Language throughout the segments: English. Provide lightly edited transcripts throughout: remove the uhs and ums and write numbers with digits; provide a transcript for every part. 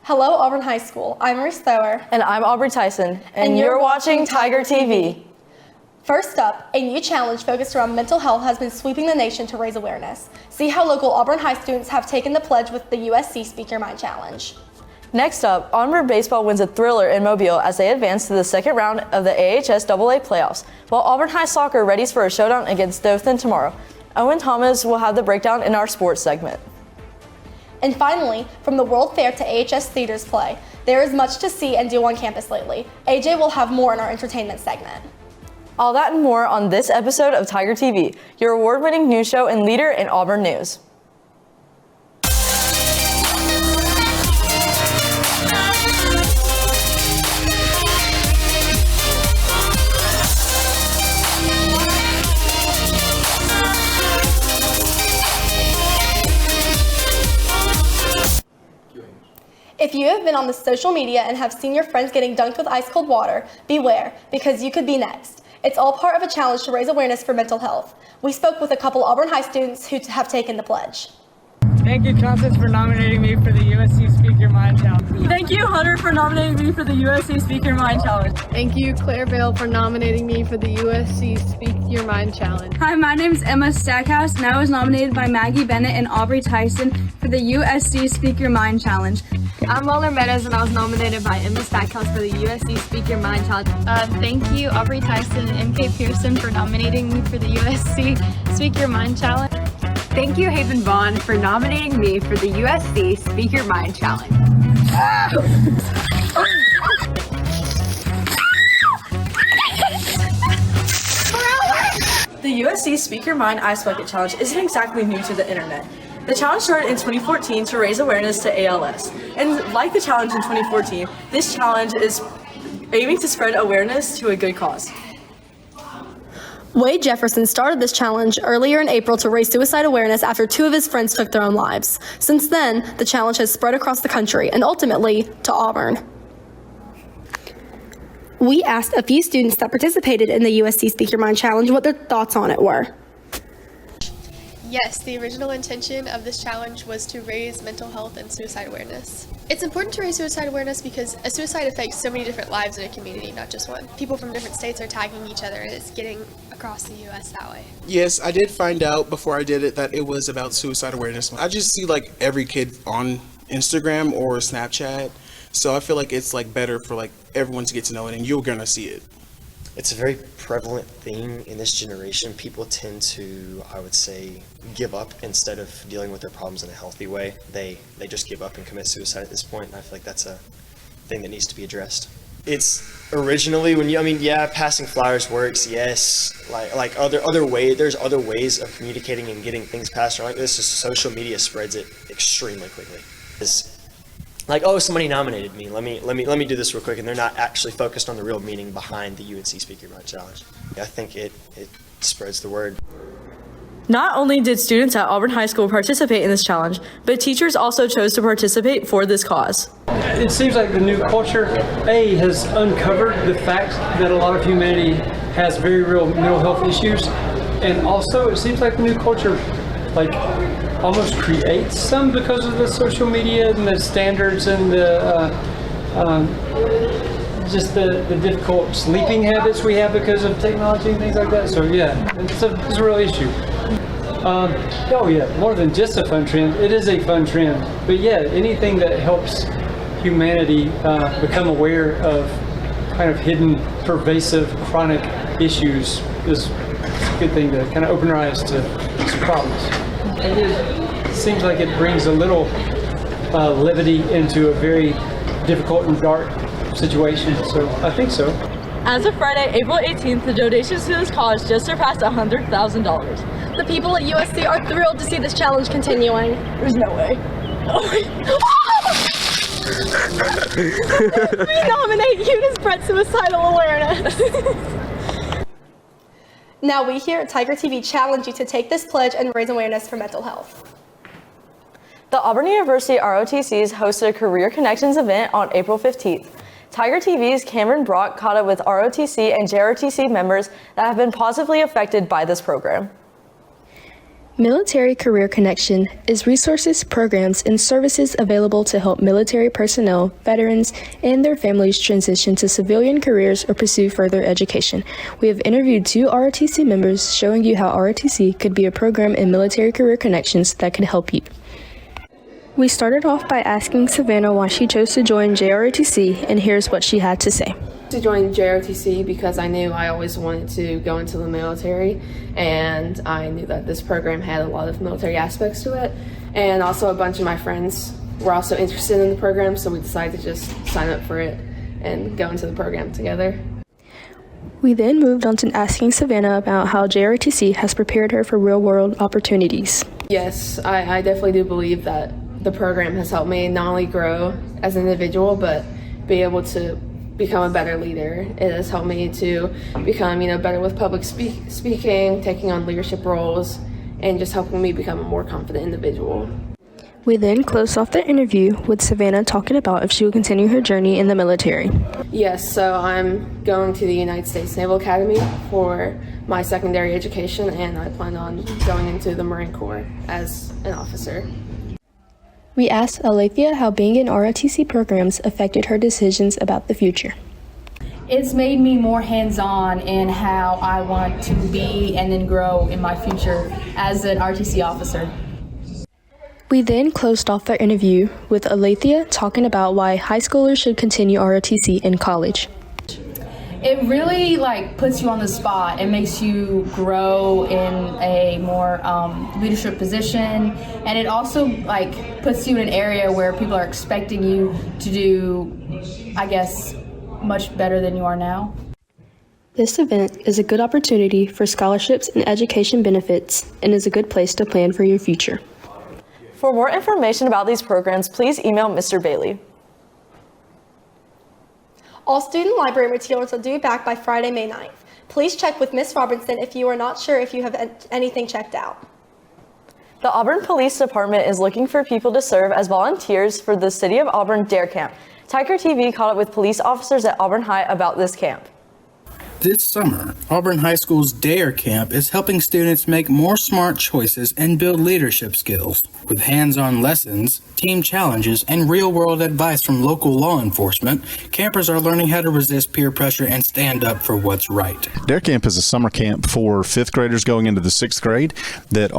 Hello, Auburn High School. I'm Reese Thower. And I'm Aubrey Tyson. And you're watching Tiger TV. First up, a new challenge focused around mental health has been sweeping the nation to raise awareness. See how local Auburn High students have taken the pledge with the USC Speak Your Mind Challenge. Next up, Auburn baseball wins a thriller in Mobile as they advance to the second round of the AHSAA playoffs, while Auburn High soccer readies for a showdown against Dothan tomorrow. Owen Thomas will have the breakdown in our sports segment. And finally, from the World Fair to AHS Theater's play, there is much to see and do on campus lately. AJ will have more in our entertainment segment. All that and more on this episode of Tiger TV, your award-winning news show and leader in Auburn news. If you have been on the social media and have seen your friends getting dunked with ice cold water, beware, because you could be next. It's all part of a challenge to raise awareness for mental health. We spoke with a couple Auburn High students who have taken the pledge. Thank you, Constance, for nominating me for the USC Speak Your Mind Challenge. Thank you, Hunter, for nominating me for the USC Speak Your Mind Challenge. Thank you, Claire Bale, for nominating me for the USC Speak Your Mind Challenge. Hi, my name is Emma Stackhouse, and I was nominated by Maggie Bennett and Aubrey Tyson for the USC Speak Your Mind Challenge. I'm Waller Meadows, and I was nominated by Emma Stackhouse for the USC Speak Your Mind Challenge. Thank you, Aubrey Tyson and MK Pearson, for nominating me for the USC Speak Your Mind Challenge. Thank you, Haven Vaughn, for nominating me for the USC Speak Your Mind Challenge. The USC Speak Your Mind Ice Bucket Challenge isn't exactly new to the internet. The challenge started in 2014 to raise awareness to ALS. And like the challenge in 2014, this challenge is aiming to spread awareness to a good cause. Wade Jefferson started this challenge earlier in April to raise suicide awareness after two of his friends took their own lives. Since then, the challenge has spread across the country and ultimately to Auburn. We asked a few students that participated in the USC Speak Your Mind Challenge what their thoughts on it were. Yes, the original intention of this challenge was to raise mental health and suicide awareness. It's important to raise suicide awareness because a suicide affects so many different lives in a community, not just one. People from different states are tagging each other, and it's getting across the U.S. that way. Yes, I did find out before I did it that it was about suicide awareness. I just see like every kid on Instagram or Snapchat, so I feel like it's like better for like everyone to get to know it, and you're gonna see it. It's a very prevalent thing in this generation. People tend to, I would say, give up instead of dealing with their problems in a healthy way. They just give up and commit suicide at this point, and I feel like that's a thing that needs to be addressed. It's originally passing flyers works, yes. Like other way, there's other ways of communicating and getting things passed around like this. Just social media spreads it extremely quickly. It's like, oh, somebody nominated me. Let me do this real quick, and they're not actually focused on the real meaning behind the UNC Speak Your Mind Challenge. I think it spreads the word. Not only did students at Auburn High School participate in this challenge, but teachers also chose to participate for this cause. It seems like the new culture, has uncovered the fact that a lot of humanity has very real mental health issues, and also it seems like the new culture, like, almost creates some because of the social media and the standards and the just the difficult sleeping habits we have because of technology and things like that. So yeah, it's a real issue. More than just a fun trend, it is a fun trend. But yeah, anything that helps humanity become aware of kind of hidden, pervasive, chronic issues is a good thing to kind of open our eyes to some problems. And it seems like it brings a little levity into a very difficult and dark situation, so I think so. As of Friday, April 18th, the donations to this cause just surpassed $100,000. The people at USC are thrilled to see this challenge continuing. There's no way. We nominate you to spread suicidal awareness. Now we here at Tiger TV challenge you to take this pledge and raise awareness for mental health. The Auburn University ROTCs hosted a Career Connections event on April 15th. Tiger TV's Cameron Brock caught up with ROTC and JROTC members that have been positively affected by this program. Military Career Connection is resources, programs, and services available to help military personnel, veterans, and their families transition to civilian careers or pursue further education. We have interviewed 2 ROTC members showing you how ROTC could be a program in Military Career Connections that could help you. We started off by asking Savannah why she chose to join JROTC, and here's what she had to say. To join JROTC because I knew I always wanted to go into the military, and I knew that this program had a lot of military aspects to it, and also a bunch of my friends were also interested in the program, so we decided to just sign up for it and go into the program together. We then moved on to asking Savannah about how JROTC has prepared her for real-world opportunities. Yes, I definitely do believe that the program has helped me not only grow as an individual, but be able to become a better leader. It has helped me to become, better with public speaking, taking on leadership roles, and just helping me become a more confident individual. We then closed off the interview with Savannah talking about if she will continue her journey in the military. Yes, so I'm going to the United States Naval Academy for my secondary education, and I plan on going into the Marine Corps as an officer. We asked Alethea how being in ROTC programs affected her decisions about the future. It's made me more hands-on in how I want to be and then grow in my future as an ROTC officer. We then closed off the interview with Alethea talking about why high schoolers should continue ROTC in college. It really puts you on the spot. It makes you grow in a more leadership position, and it also puts you in an area where people are expecting you to do, much better than you are now. This event is a good opportunity for scholarships and education benefits, and is a good place to plan for your future. For more information about these programs, please email Mr. Bailey. All student library materials are due back by Friday, May 9th. Please check with Ms. Robinson if you are not sure if you have anything checked out. The Auburn Police Department is looking for people to serve as volunteers for the City of Auburn Dare Camp. Tiger TV caught up with police officers at Auburn High about this camp. This summer, Auburn High School's DARE Camp is helping students make more smart choices and build leadership skills. With hands-on lessons, team challenges, and real-world advice from local law enforcement, campers are learning how to resist peer pressure and stand up for what's right. DARE Camp is a summer camp for 5th graders going into the 6th grade that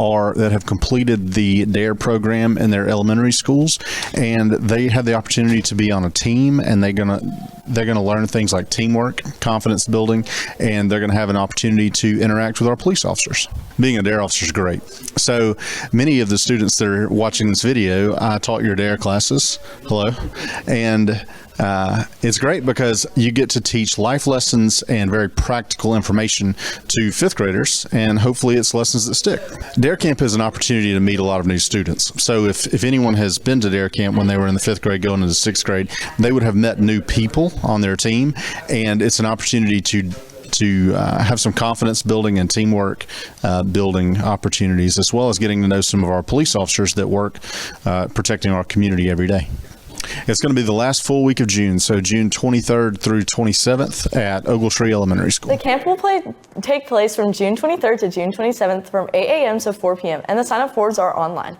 have completed the DARE program in their elementary schools, and they have the opportunity to be on a team, and they're gonna learn things like teamwork, confidence building, and they're going to have an opportunity to interact with our police officers. Being a DARE officer is great. So many of the students that are watching this video, I taught your DARE classes. Hello. And it's great because you get to teach life lessons and very practical information to 5th graders, and hopefully it's lessons that stick. DARE Camp is an opportunity to meet a lot of new students. So if anyone has been to DARE Camp when they were in the 5th grade going into 6th grade, they would have met new people on their team, and it's an opportunity to have some confidence building and teamwork building opportunities, as well as getting to know some of our police officers that work protecting our community every day. It's going to be the last full week of June, so June 23rd through 27th at Ogletree Elementary School. The camp will take place from June 23rd to June 27th from 8 a.m. to 4 p.m., and the sign-up forms are online.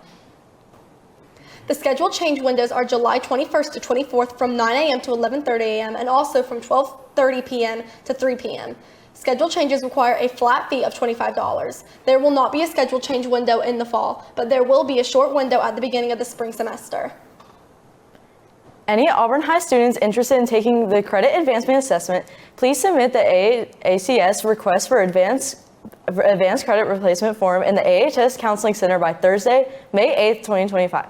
The schedule change windows are July 21st to 24th from 9 a.m. to 11:30 a.m. and also from 12:30 p.m. to 3 p.m. Schedule changes require a flat fee of $25. There will not be a schedule change window in the fall, but there will be a short window at the beginning of the spring semester. Any Auburn High students interested in taking the Credit Advancement Assessment, please submit the ACS request for advanced credit replacement form in the AHS Counseling Center by Thursday, May 8th, 2025.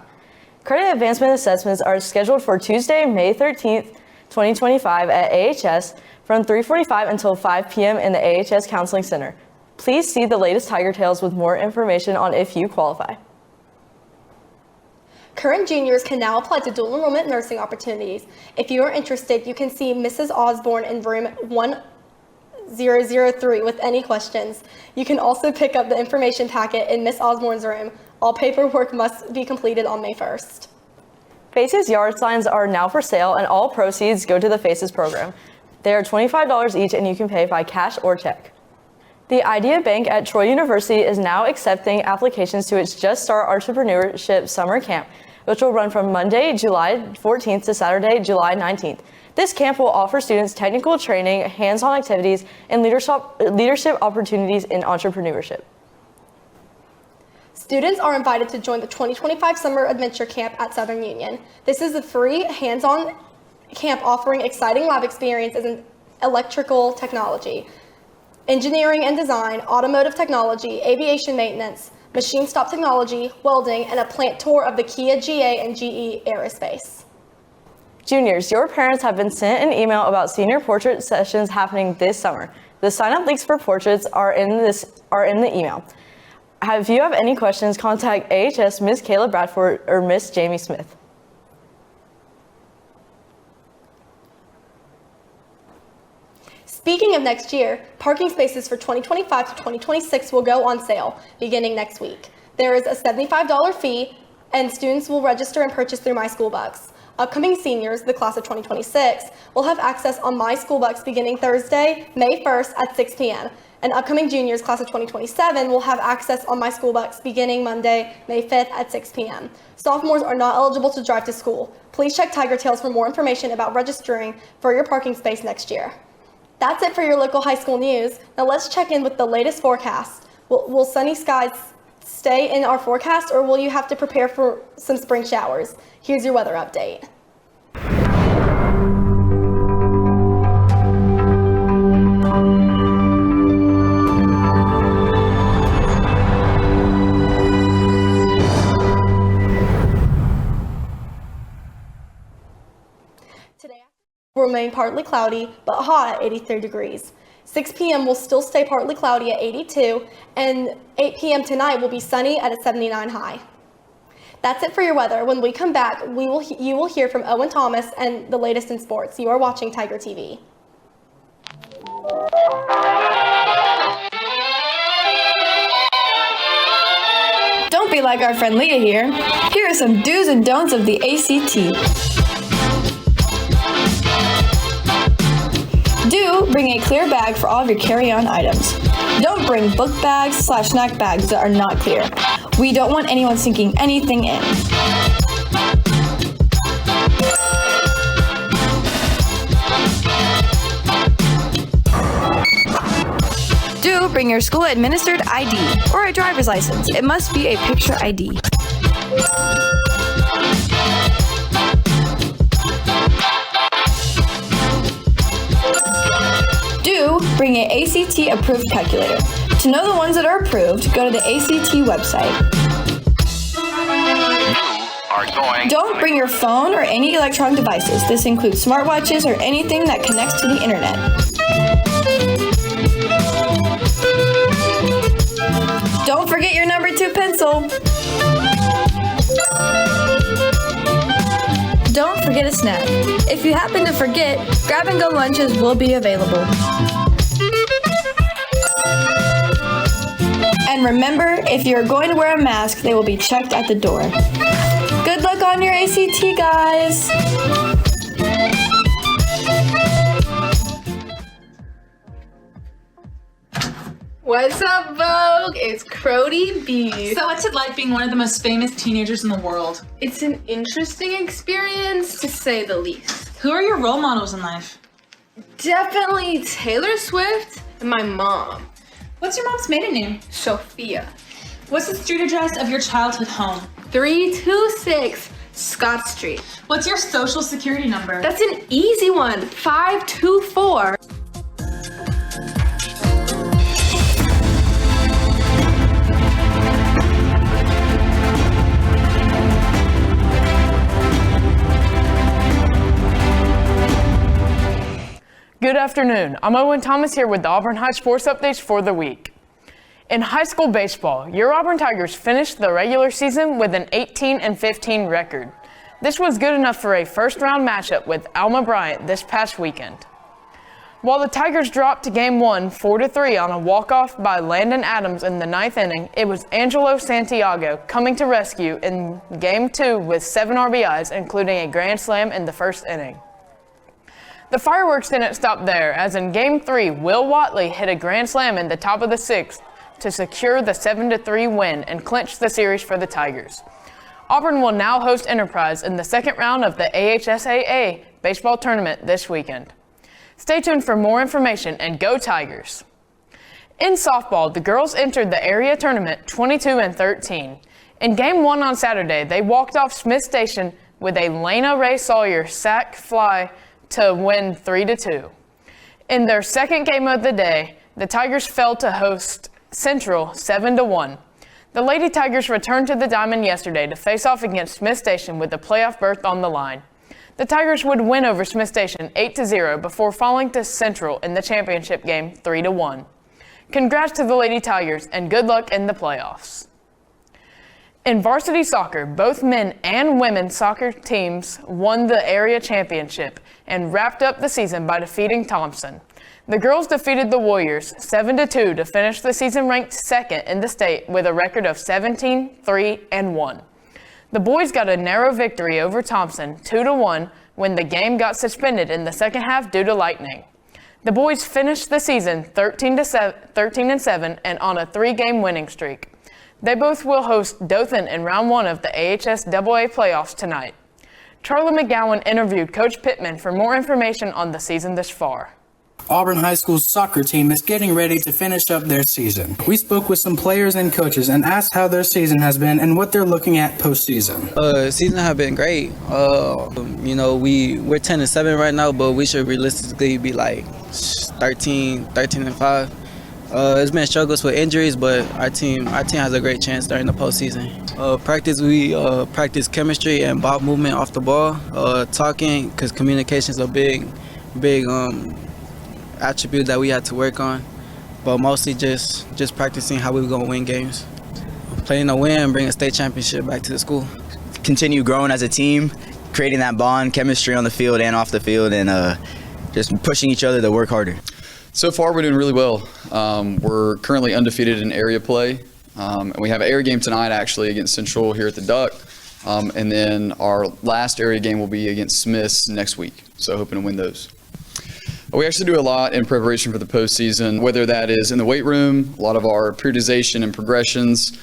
Credit Advancement Assessments are scheduled for Tuesday, May 13th, 2025 at AHS from 3:45 until 5 p.m. in the AHS Counseling Center. Please see the latest Tiger Tales with more information on if you qualify. Current juniors can now apply to dual enrollment nursing opportunities. If you are interested, you can see Mrs. Osborne in room 1003 with any questions. You can also pick up the information packet in Miss Osborne's room. All paperwork must be completed on May 1st. Faces yard signs are now for sale, and all proceeds go to the Faces program. They are $25 each, and you can pay by cash or check. The Idea Bank at Troy University is now accepting applications to its Just Start Entrepreneurship Summer Camp, which will run from Monday, July 14th to Saturday, July 19th. This camp will offer students technical training, hands-on activities, and leadership opportunities in entrepreneurship. Students are invited to join the 2025 Summer Adventure Camp at Southern Union. This is a free, hands-on camp offering exciting lab experiences in electrical technology, engineering and design, automotive technology, aviation maintenance, machine stop technology, welding, and a plant tour of the Kia GA and GE Aerospace. Juniors, your parents have been sent an email about senior portrait sessions happening this summer. The sign-up links for portraits are in the email. If you have any questions, contact AHS Ms. Kayla Bradford or Ms. Jamie Smith. Speaking of next year, parking spaces for 2025 to 2026 will go on sale beginning next week. There is a $75 fee, and students will register and purchase through My School Bucks. Upcoming seniors, the class of 2026, will have access on My School Bucks beginning Thursday, May 1st at 6 p.m. And upcoming juniors, class of 2027, will have access on My School Bucks beginning Monday, May 5th at 6 p.m. Sophomores are not eligible to drive to school. Please check Tiger Tails for more information about registering for your parking space next year. That's it for your local high school news. Now let's check in with the latest forecast. Will sunny skies stay in our forecast, or will you have to prepare for some spring showers? Here's your weather update. Today will remain partly cloudy, but hot at 83 degrees. 6 p.m. will still stay partly cloudy at 82, and 8 p.m. tonight will be sunny at a 79 high. That's it for your weather. When we come back, you will hear from Owen Thomas and the latest in sports. You are watching Tiger TV. Don't be like our friend Leah here. Here are some do's and don'ts of the ACT. Do bring a clear bag for all of your carry-on items. Don't bring book bags / snack bags that are not clear. We don't want anyone sinking anything in. Do bring your school-administered ID or a driver's license. It must be a picture ID. Do bring an ACT-approved calculator. To know the ones that are approved, go to the ACT website. Don't bring your phone or any electronic devices. This includes smartwatches or anything that connects to the internet. Don't forget your number 2 pencil. Don't forget a snack. If you happen to forget, grab-and-go lunches will be available. And remember, if you're going to wear a mask, they will be checked at the door. Good luck on your ACT, guys! What's up, Vogue? It's Crody B. So what's it like being one of the most famous teenagers in the world? It's an interesting experience, to say the least. Who are your role models in life? Definitely Taylor Swift and my mom. What's your mom's maiden name? Sophia. What's the street address of your childhood home? 326 Scott Street. What's your social security number? That's an easy one, 524. Good afternoon. I'm Owen Thomas here with the Auburn High sports updates for the week. In high school baseball, your Auburn Tigers finished the regular season with an 18-15 record. This was good enough for a first-round matchup with Alma Bryant this past weekend. While the Tigers dropped to Game 1 4-3 on a walk-off by Landon Adams in the 9th inning, it was Angelo Santiago coming to rescue in Game 2 with 7 RBIs, including a grand slam in the first inning. The fireworks didn't stop there, as in Game 3, Will Watley hit a grand slam in the top of the 6th to secure the 7-3 win and clinch the series for the Tigers. Auburn will now host Enterprise in the second round of the AHSAA baseball tournament this weekend. Stay tuned for more information, and go Tigers! In softball, the girls entered the area tournament 22-13. In Game 1 on Saturday, they walked off Smith Station with a Lena Ray Sawyer sac fly to win 3-2. In their second game of the day, the Tigers fell to host Central 7-1. The Lady Tigers returned to the diamond yesterday to face off against Smith Station with a playoff berth on the line. The Tigers would win over Smith Station 8-0 before falling to Central in the championship game 3-1. Congrats to the Lady Tigers and good luck in the playoffs. In varsity soccer, both men and women's soccer teams won the area championship and wrapped up the season by defeating Thompson. The girls defeated the Warriors 7-2 to finish the season ranked second in the state with a record of 17-3-1. The boys got a narrow victory over Thompson 2-1 when the game got suspended in the second half due to lightning. The boys finished the season 13-7 and on a 3-game winning streak. They both will host Dothan in round 1 of the AHSAA playoffs tonight. Charlie McGowan interviewed Coach Pittman for more information on the season thus far. Auburn High School's soccer team is getting ready to finish up their season. We spoke with some players and coaches and asked how their season has been and what they're looking at postseason. Season have been great. We're 10-7 right now, but we should realistically be like 13-5. It's been struggles with injuries, but our team has a great chance during the postseason. We practice chemistry and ball movement off the ball, talking, because communication is a big attribute that we had to work on, but mostly just practicing how we were going to win games. Playing to win and bring a state championship back to the school. Continue growing as a team, creating that bond, chemistry on the field and off the field, and just pushing each other to work harder. So far, we're doing really well. We're currently undefeated in area play. And we have an area game tonight, actually, against Central here at the Duck. And then our last area game will be against Smiths next week. So hoping to win those. We actually do a lot in preparation for the postseason, whether that is in the weight room, a lot of our periodization and progressions.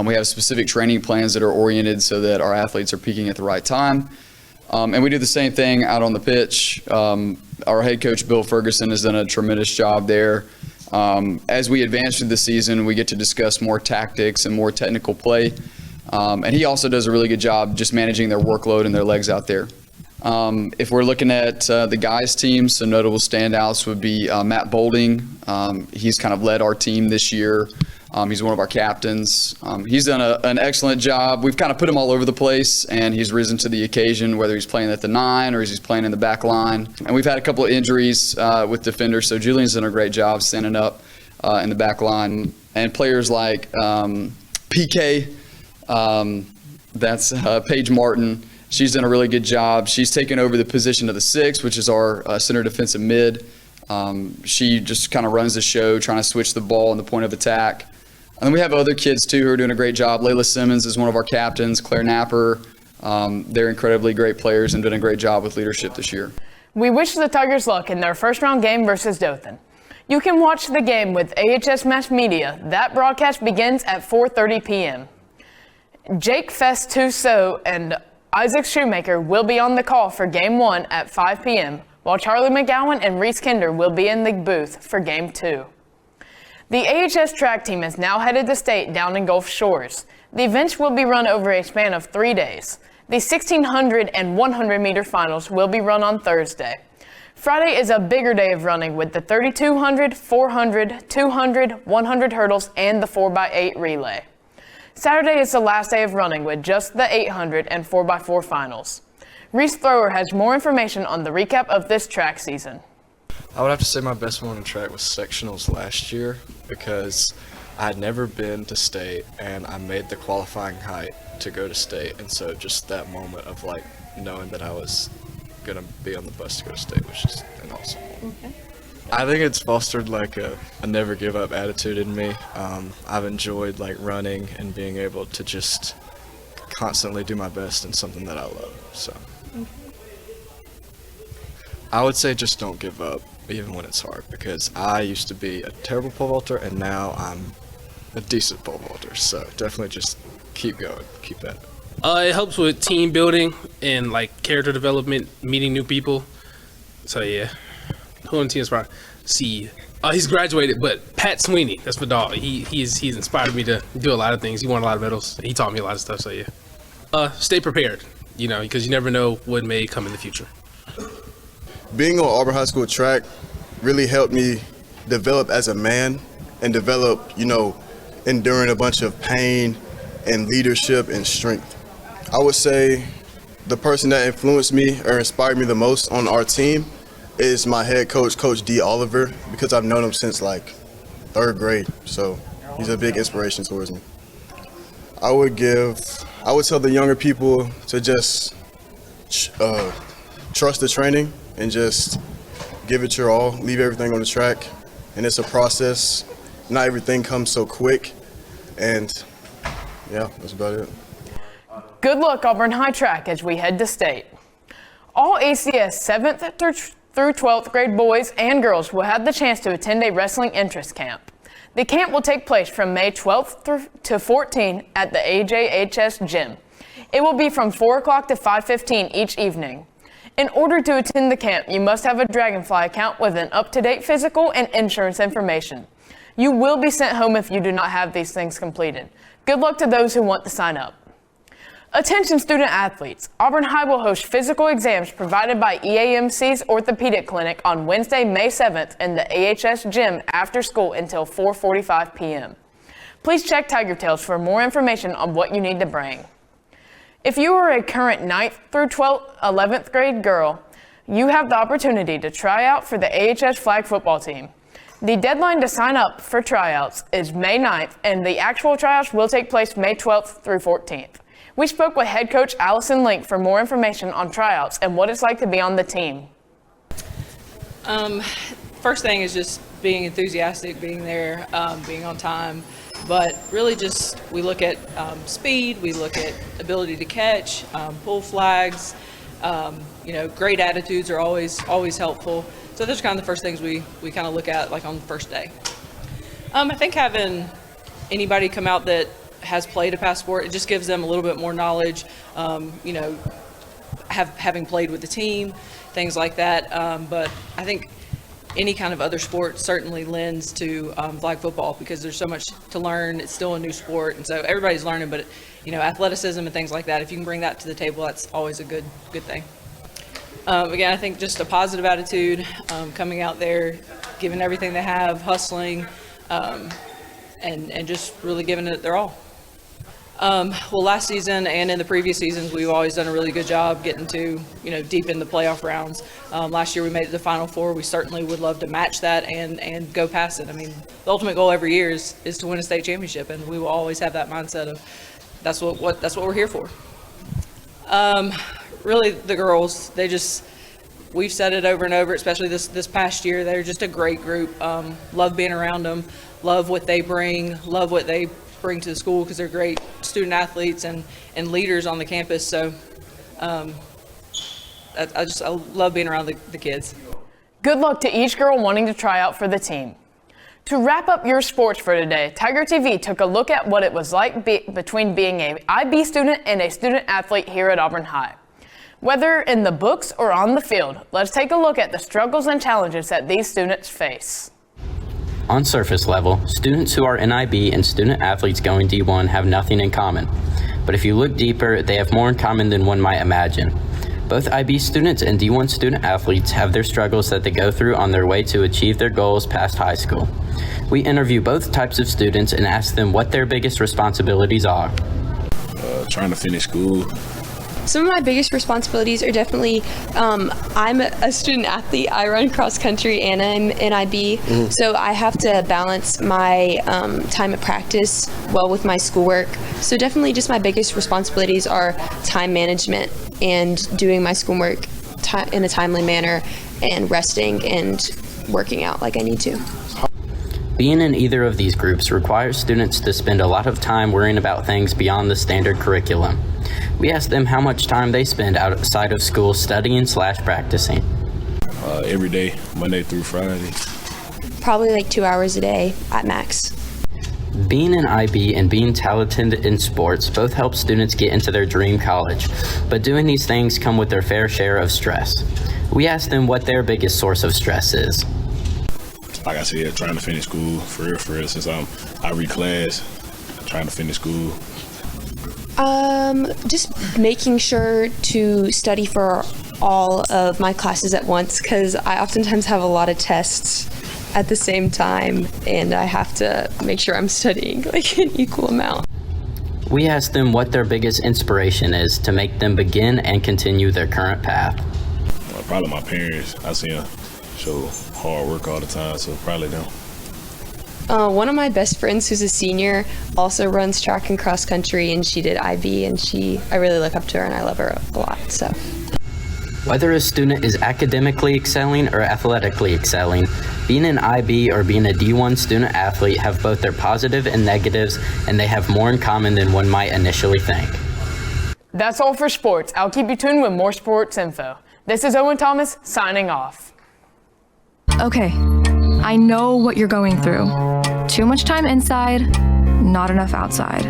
We have specific training plans that are oriented so that our athletes are peaking at the right time. And we do the same thing out on the pitch. Our head coach, Bill Ferguson, has done a tremendous job there. As we advance through the season, we get to discuss more tactics and more technical play. And he also does a really good job just managing their workload and their legs out there. If we're looking at the guys' team, some notable standouts would be Matt Bolding. He's kind of led our team this year. He's one of our captains. He's done an excellent job. We've kind of put him all over the place, and he's risen to the occasion, whether he's playing at the 9 or he's playing in the back line. And we've had a couple of injuries with defenders, so Julian's done a great job standing up in the back line. And players like PK, that's Paige Martin. She's done a really good job. She's taken over the position of the 6, which is our center defensive mid. She just kind of runs the show, trying to switch the ball and the point of attack. And then we have other kids, too, who are doing a great job. Layla Simmons is one of our captains. Claire Napper. They're incredibly great players and doing a great job with leadership this year. We wish the Tigers luck in their first-round game versus Dothan. You can watch the game with AHS Mass Media. That broadcast begins at 4:30 p.m. Jake Festuso and Isaac Shoemaker will be on the call for Game 1 at 5 p.m., while Charlie McGowan and Reese Kinder will be in the booth for Game 2. The AHS track team is now headed to state down in Gulf Shores. The events will be run over a span of 3 days. The 1,600 and 100-meter finals will be run on Thursday. Friday is a bigger day of running with the 3,200, 400, 200, 100 hurdles, and the 4x8 relay. Saturday is the last day of running with just the 800 and 4x4 finals. Reese Thrower has more information on the recap of this track season. I would have to say my best one on track was sectionals last year because I had never been to state and I made the qualifying height to go to state, and so just that moment of like knowing that I was gonna be on the bus to go to state was just an awesome moment. Okay. I think it's fostered like a never give up attitude in me. I've enjoyed like running and being able to just constantly do my best in something that I love. So I would say just don't give up, even when it's hard, because I used to be a terrible pole vaulter, and now I'm a decent pole vaulter. So definitely just keep going, keep at it. It helps with team building and like character development, meeting new people. So yeah, who on the team is probably see. He's graduated, but Pat Sweeney, that's my dog. He's inspired me to do a lot of things. He won a lot of medals. He taught me a lot of stuff. So yeah, stay prepared. You know, because you never know what may come in the future. Being on Auburn High School track really helped me develop as a man and develop, you know, enduring a bunch of pain and leadership and strength. I would say the person that influenced me or inspired me the most on our team is my head coach, Coach D. Oliver, because I've known him since like 3rd grade. So he's a big inspiration towards me. I would tell the younger people to just trust the training and just give it your all, leave everything on the track. And it's a process. Not everything comes so quick. And yeah, that's about it. Good luck, Auburn High Track, as we head to state. All ACS 7th through 12th grade boys and girls will have the chance to attend a wrestling interest camp. The camp will take place from May 12th to 14th at the AJHS gym. It will be from 4 o'clock to 5:15 each evening. In order to attend the camp, you must have a Dragonfly account with an up-to-date physical and insurance information. You will be sent home if you do not have these things completed. Good luck to those who want to sign up. Attention student athletes, Auburn High will host physical exams provided by EAMC's Orthopedic Clinic on Wednesday, May 7th in the AHS gym after school until 4:45 p.m. Please check Tiger Tails for more information on what you need to bring. If you are a current 9th through 11th grade girl, you have the opportunity to try out for the AHS flag football team. The deadline to sign up for tryouts is May 9th, and the actual tryouts will take place May 12th through 14th. We spoke with head coach Allison Link for more information on tryouts and what it's like to be on the team. First thing is just being enthusiastic, being there, being on time. But really just, we look at speed, we look at ability to catch, pull flags, great attitudes are always helpful. So those are kind of the first things we kind of look at like on the first day. I think having anybody come out that has played a past sport, it just gives them a little bit more knowledge, having played with the team, things like that. But I think any kind of other sport certainly lends to flag football because there's so much to learn. It's still a new sport, and so everybody's learning, but athleticism and things like that, if you can bring that to the table, that's always a good thing. Again, I think just a positive attitude, coming out there, giving everything they have, hustling, and just really giving it their all. Well, last season and in the previous seasons, we've always done a really good job getting to, deep in the playoff rounds. Last year we made it to the Final Four. We certainly would love to match that and go past it. I mean, the ultimate goal every year is to win a state championship, and we will always have that mindset of that's what we're here for. Really, the girls, we've said it over and over, especially this past year. They're just a great group. Love being around them. Love what they bring. Love what they bring to the school because they're great student athletes and leaders on the campus. So I love being around the kids. Good luck to each girl wanting to try out for the team. To wrap up your sports for today, Tiger TV took a look at what it was like between being an IB student and a student athlete here at Auburn High. Whether in the books or on the field, let's take a look at the struggles and challenges that these students face. On surface level, students who are in IB and student athletes going D1 have nothing in common. But if you look deeper, they have more in common than one might imagine. Both IB students and D1 student athletes have their struggles that they go through on their way to achieve their goals past high school. We interview both types of students and ask them what their biggest responsibilities are. Trying to finish school. Some of my biggest responsibilities are definitely, I'm a student athlete. I run cross country and I'm in IB, so I have to balance my time at practice well with my schoolwork. So definitely just my biggest responsibilities are time management and doing my schoolwork in a timely manner and resting and working out like I need to. Being in either of these groups requires students to spend a lot of time worrying about things beyond the standard curriculum. We asked them how much time they spend outside of school studying/practicing. Every day, Monday through Friday. Probably like 2 hours a day at max. Being an IB and being talented in sports both help students get into their dream college, but doing these things come with their fair share of stress. We asked them what their biggest source of stress is. Like I said, trying to finish school for real, since I reclass, trying to finish school. Just making sure to study for all of my classes at once, because I oftentimes have a lot of tests at the same time, and I have to make sure I'm studying like an equal amount. We asked them what their biggest inspiration is to make them begin and continue their current path. Well, probably my parents. I see them show hard work all the time, so probably them. One of my best friends who's a senior also runs track and cross country, and she did IB, and I really look up to her and I love her a lot. So, whether a student is academically excelling or athletically excelling, being an IB or being a D1 student athlete have both their positive and negatives, and they have more in common than one might initially think. That's all for sports. I'll keep you tuned with more sports info. This is Owen Thomas signing off. Okay, I know what you're going through. Too much time inside, not enough outside.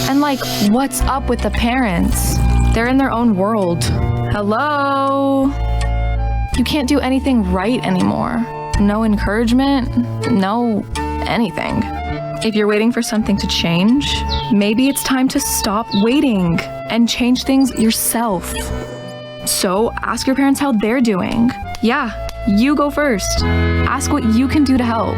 And like, what's up with the parents? They're in their own world. Hello? You can't do anything right anymore. No encouragement, no anything. If you're waiting for something to change, maybe it's time to stop waiting and change things yourself. So ask your parents how they're doing. Yeah, you go first. Ask what you can do to help.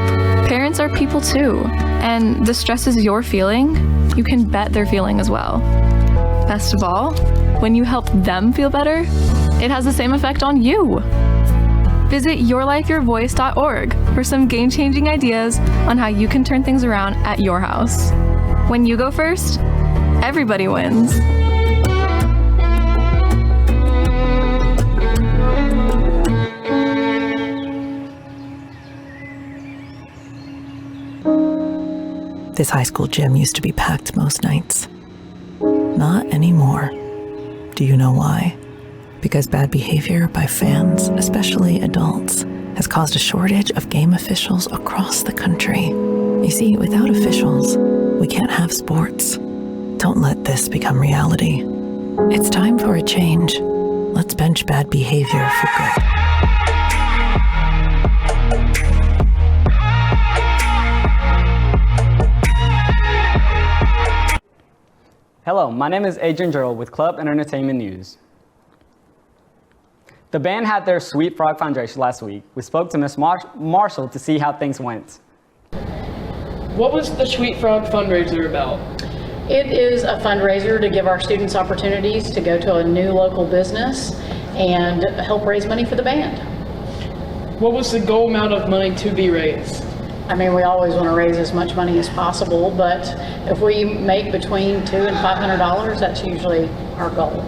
Parents are people too, and the stresses you're feeling, you can bet they're feeling as well. Best of all, when you help them feel better, it has the same effect on you. Visit yourlifeyourvoice.org for some game-changing ideas on how you can turn things around at your house. When you go first, everybody wins. This high school gym used to be packed most nights. Not anymore. Do you know why? Because bad behavior by fans, especially adults, has caused a shortage of game officials across the country. You see, without officials, we can't have sports. Don't let this become reality. It's time for a change. Let's bench bad behavior for good. Hello, my name is Adrian Gerald with Club and Entertainment News. The band had their Sweet Frog fundraiser last week. We spoke to Miss Marshall to see how things went. What was the Sweet Frog fundraiser about? It is a fundraiser to give our students opportunities to go to a new local business and help raise money for the band. What was the goal amount of money to be raised? I mean, we always want to raise as much money as possible, but if we make between $200 and $500, that's usually our goal.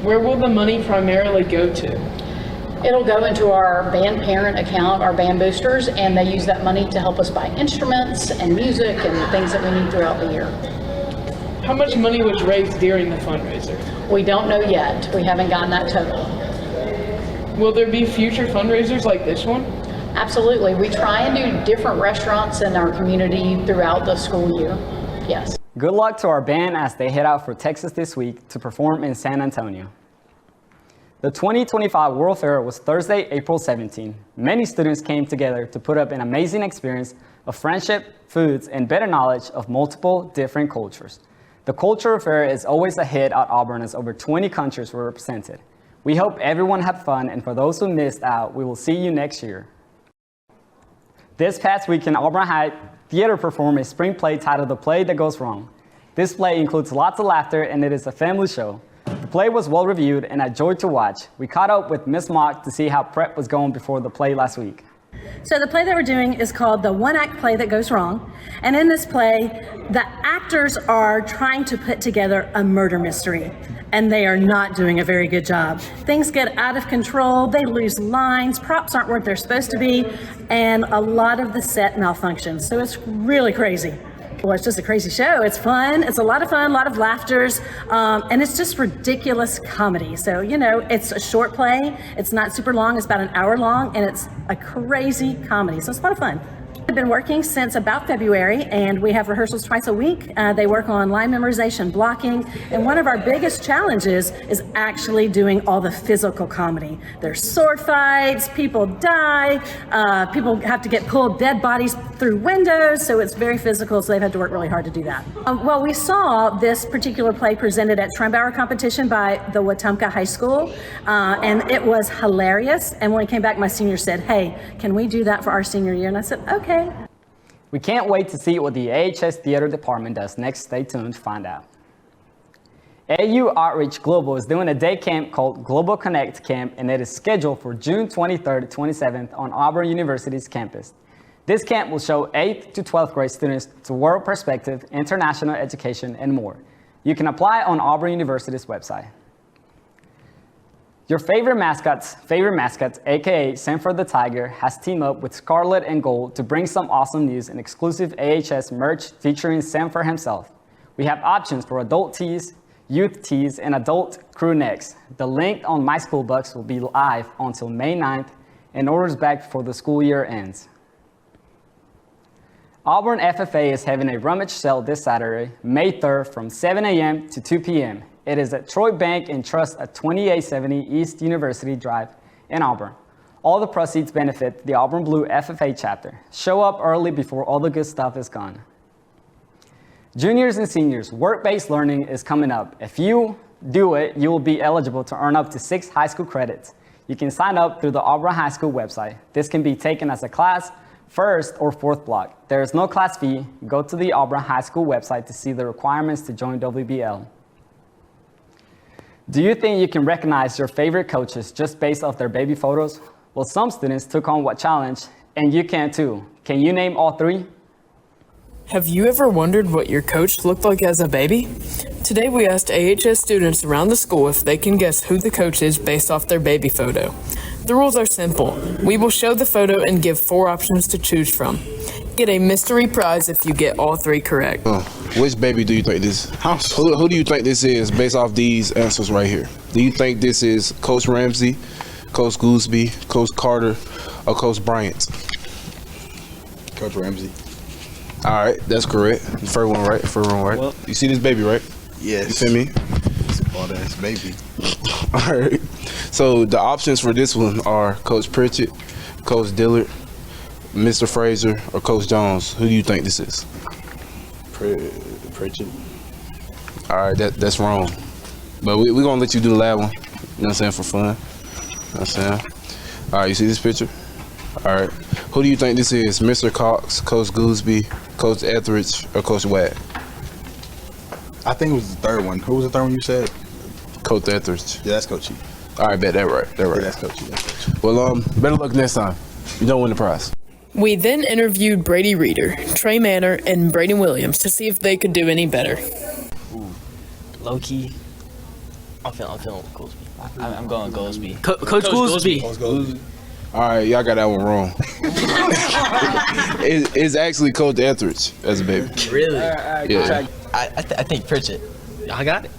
Where will the money primarily go to? It'll go into our band parent account, our band boosters, and they use that money to help us buy instruments and music and things that we need throughout the year. How much money was raised during the fundraiser? We don't know yet. We haven't gotten that total. Will there be future fundraisers like this one? Absolutely. We try and do different restaurants in our community throughout the school year. Yes. Good luck to our band as they head out for Texas this week to perform in San Antonio. The 2025 World Fair was Thursday, April 17. Many students came together to put up an amazing experience of friendship, foods, and better knowledge of multiple different cultures. The cultural fair is always a hit at Auburn as over 20 countries were represented. We hope everyone had fun, and for those who missed out, we will see you next year. This past weekend, Auburn High Theater performed a spring play titled The Play That Goes Wrong. This play includes lots of laughter, and it is a family show. The play was well reviewed and a joy to watch. We caught up with Miss Mock to see how prep was going before the play last week. So the play that we're doing is called The One-Act Play That Goes Wrong. And in this play, the actors are trying to put together a murder mystery. And they are not doing a very good job. Things get out of control, they lose lines, props aren't what they're supposed to be, and a lot of the set malfunctions. So it's really crazy. Well, it's just a crazy show. It's fun. It's a lot of fun, a lot of laughters, and it's just ridiculous comedy. So, you know, it's a short play. It's not super long. It's about an hour long, and it's a crazy comedy. So it's a lot of fun. I've been working since about February, and we have rehearsals twice a week. They work on line memorization, blocking, and one of our biggest challenges is actually doing all the physical comedy. There's sword fights, people die, people have to get pulled dead bodies through windows, so it's very physical, so they've had to work really hard to do that. Well, we saw this particular play presented at Trumbauer competition by the Wetumpka High School, and it was hilarious. And when we came back, my senior said, "Hey, can we do that for our senior year?" And I said, "Okay." We can't wait to see what the AHS Theater Department does next. Stay tuned to find out. AU Outreach Global is doing a day camp called Global Connect Camp, and it is scheduled for June 23rd to 27th on Auburn University's campus. This camp will show 8th to 12th grade students to world perspective, international education, and more. You can apply on Auburn University's website. Your favorite mascots, aka Sanford the Tiger, has teamed up with Scarlet and Gold to bring some awesome news and exclusive AHS merch featuring Sanford himself. We have options for adult tees, youth tees, and adult crew necks. The link on My School Bucks will be live until May 9th and orders back before the school year ends. Auburn FFA is having a rummage sale this Saturday, May 3rd from 7 a.m. to 2 p.m. It is at Troy Bank and Trust at 2870 East University Drive in Auburn. All the proceeds benefit the Auburn Blue FFA chapter. Show up early before all the good stuff is gone. Juniors and seniors, work-based learning is coming up. If you do it, you will be eligible to earn up to 6 high school credits. You can sign up through the Auburn High School website. This can be taken as a class, first or fourth block. There is no class fee. Go to the Auburn High School website to see the requirements to join WBL. Do you think you can recognize your favorite coaches just based off their baby photos? Well, some students took on what challenge, and you can too. Can you name all 3? Have you ever wondered what your coach looked like as a baby? Today we asked AHS students around the school if they can guess who the coach is based off their baby photo. The rules are simple. We will show the photo and give 4 options to choose from. Get a mystery prize if you get all 3 correct. Which baby do you think this is? Who do you think this is based off these answers right here? Do you think this is Coach Ramsey, Coach Gooseby, Coach Carter, or Coach Bryant? Coach Ramsey. All right, that's correct. First one right. Well, you see this baby, right? Yes. You feel me? It's a bald-ass baby. All right. So the options for this one are Coach Pritchett, Coach Dillard, Mr. Fraser, or Coach Jones. Who do you think this is? Pritchett. All right, that's wrong. But we're going to let you do the last one. You know what I'm saying, for fun. You know what I'm saying? All right, you see this picture? All right. Who do you think this is? Mr. Cox, Coach Gooseby, Coach Etheridge, or Coach Watt? I think it was the third one. Who was the third one you said? Coach Etheridge. Yeah, that's Coachy. All right, bet that right. Yeah, that's Coachy. Well, better luck next time. You don't win the prize. We then interviewed Brady Reeder, Trey Manor, and Braden Williams to see if they could do any better. Low key, I'm feeling Goolsby. I'm going Goolsby. Coach Goolsby. All right, y'all got that one wrong. It's actually Coach Etheridge as a baby. Really? Yeah. I think Pritchett. I got it.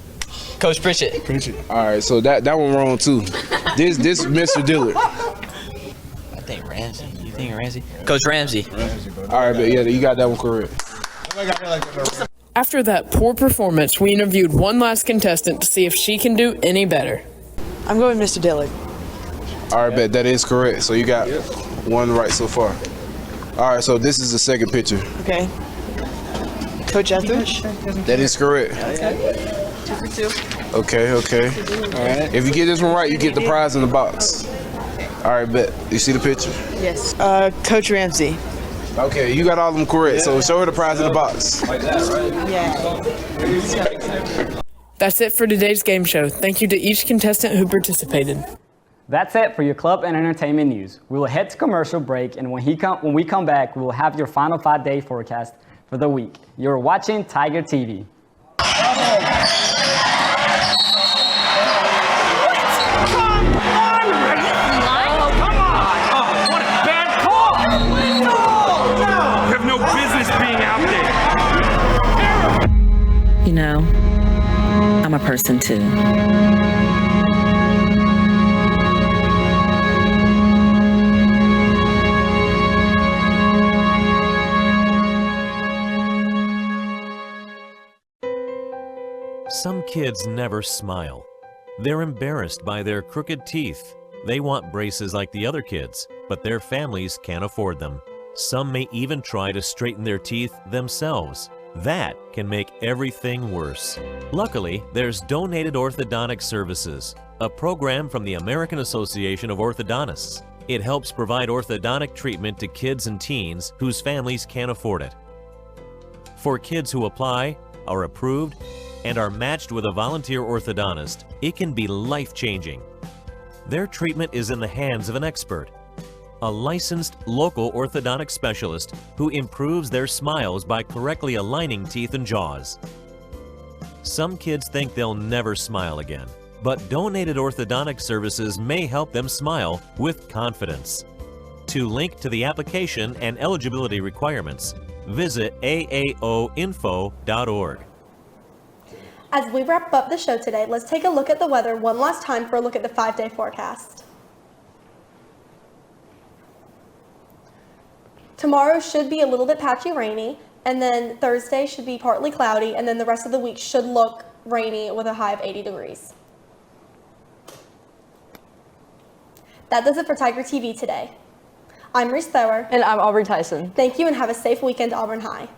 Coach Pritchett. All right, so that one wrong too. This Mr. Dillard. I think Ramsey. You think Ramsey? Coach Ramsey. All right, but yeah, you got that one correct. After that poor performance, we interviewed one last contestant to see if she can do any better. I'm going Mr. Dillard. All right, bet that is correct. So you got one right so far. All right, so this is the second picture. Okay. Coach Etheridge? That is correct. Okay. 2 for 2. Okay. All right. If you get this one right, you get the prize in the box. All right, bet. You see the picture? Yes. Coach Ramsey. Okay, you got all of them correct. So show her the prize in the box. Like that, right? Yeah. That's it for today's game show. Thank you to each contestant who participated. That's it for your club and entertainment news. We will head to commercial break, and when we come back, we will have your final 5-day forecast for the week. You're watching Tiger TV. You have no business being out there. You know, I'm a person too. Some kids never smile. They're embarrassed by their crooked teeth. They want braces like the other kids, but their families can't afford them. Some may even try to straighten their teeth themselves. That can make everything worse. Luckily, there's Donated Orthodontic Services, a program from the American Association of Orthodontists. It helps provide orthodontic treatment to kids and teens whose families can't afford it. For kids who apply, are approved, and are matched with a volunteer orthodontist, it can be life-changing. Their treatment is in the hands of an expert, a licensed local orthodontic specialist who improves their smiles by correctly aligning teeth and jaws. Some kids think they'll never smile again, but Donated Orthodontic Services may help them smile with confidence. To link to the application and eligibility requirements, visit aaoinfo.org. As we wrap up the show today, let's take a look at the weather one last time for a look at the 5-day forecast. Tomorrow should be a little bit patchy rainy, and then Thursday should be partly cloudy, and then the rest of the week should look rainy with a high of 80 degrees. That does it for Tiger TV today. I'm Reese Thower. And I'm Aubrey Tyson. Thank you and have a safe weekend, Auburn High.